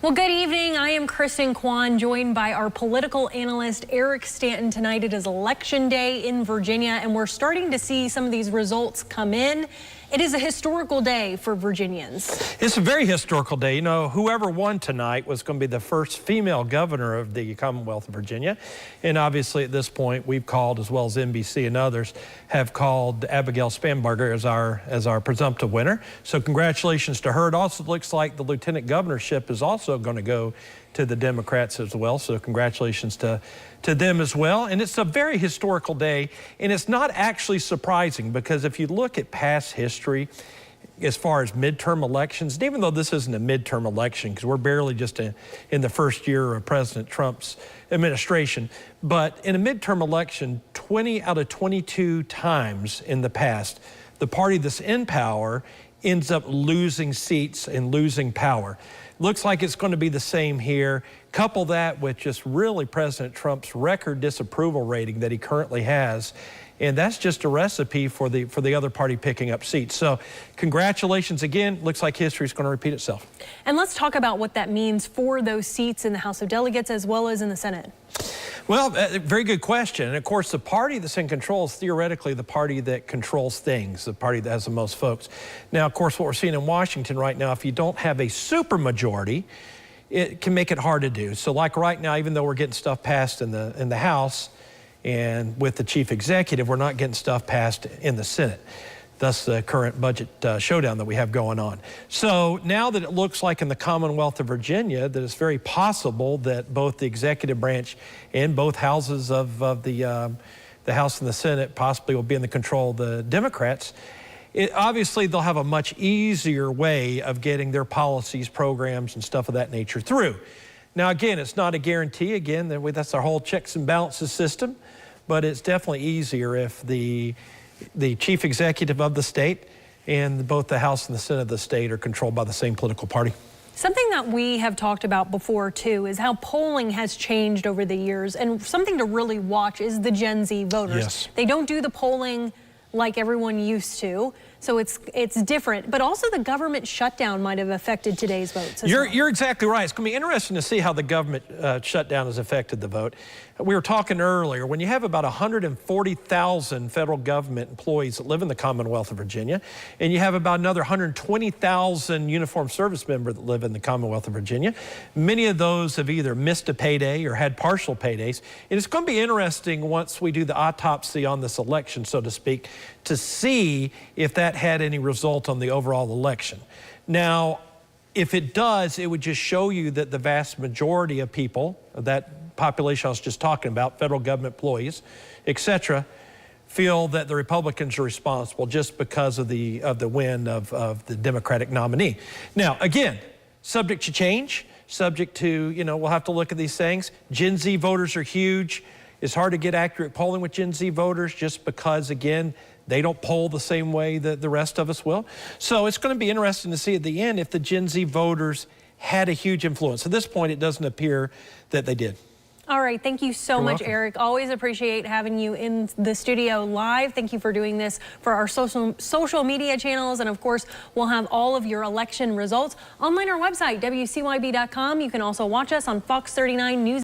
Well, good evening. I am Kristen Kwan, joined by our political analyst, Eric Stanton. Tonight it is Election Day in Virginia, and we're starting to see some of these results come in. It is a historical day for Virginians. It's a very historical day. You know, whoever won tonight was going to be the first female governor of the Commonwealth of Virginia. And obviously at this point, we've called, as well as NBC and others, have called Abigail Spanberger as our presumptive winner. So congratulations to her. It also looks like the lieutenant governorship is also going to go to the Democrats as well. So congratulations to them as well. And it's a very historical day. And it's not actually surprising, because if you look at past history, as far as midterm elections, and even though this isn't a midterm election, because we're barely just in the first year of President Trump's administration, but in a midterm election, 20 out of 22 times in the past, the party that's in power ends up losing seats and losing power. Looks like it's going to be the same here. Couple that with just really President Trump's record disapproval rating that he currently has, and that's just a recipe for the other party picking up seats. So congratulations again. Looks like history is going to repeat itself. And let's talk about what that means for those seats in the House of Delegates as well as in the Senate. Well, very good question. And of course, the party that's in control is theoretically the party that controls things, the party that has the most votes. Now, of course, what we're seeing in Washington right now, if you don't have a supermajority, it can make it hard to do. So like right now, even though we're getting stuff passed in the House and with the chief executive, we're not getting stuff passed in the Senate. Thus the current budget showdown that we have going on. So now that it looks like in the Commonwealth of Virginia that it's very possible that both the executive branch and both houses of the House and the Senate possibly will be in the control of the Democrats, obviously they'll have a much easier way of getting their policies, programs, and stuff of that nature through. Now again, it's not a guarantee. Again, that's our whole checks and balances system, but it's definitely easier if the chief executive of the state and both the House and the Senate of the state are controlled by the same political party. Something that we have talked about before, too, is how polling has changed over the years. And something to really watch is the Gen Z voters. Yes. They don't do the polling like everyone used to. So it's different, but also the government shutdown might have affected today's votes. You're exactly right. It's going to be interesting to see how the government shutdown has affected the vote. We were talking earlier, when you have about 140,000 federal government employees that live in the Commonwealth of Virginia, and you have about another 120,000 uniformed service members that live in the Commonwealth of Virginia, many of those have either missed a payday or had partial paydays. And it's going to be interesting once we do the autopsy on this election, so to speak, to see if that had any result on the overall election. Now, if it does, it would just show you that the vast majority of people, that population I was just talking about, federal government employees, etc., feel that the Republicans are responsible just because of the win of the Democratic nominee. Now, again, subject to change, subject to, we'll have to look at these things. Gen Z voters are huge. It's hard to get accurate polling with Gen Z voters just because, again, they don't poll the same way that the rest of us will. So it's going to be interesting to see at the end if the Gen Z voters had a huge influence. At this point, it doesn't appear that they did. All right. Thank you so much, welcome. Eric. Always appreciate having you in the studio live. Thank you for doing this for our social media channels. And of course, we'll have all of your election results online on our website, WCYB.com. You can also watch us on Fox 39 News.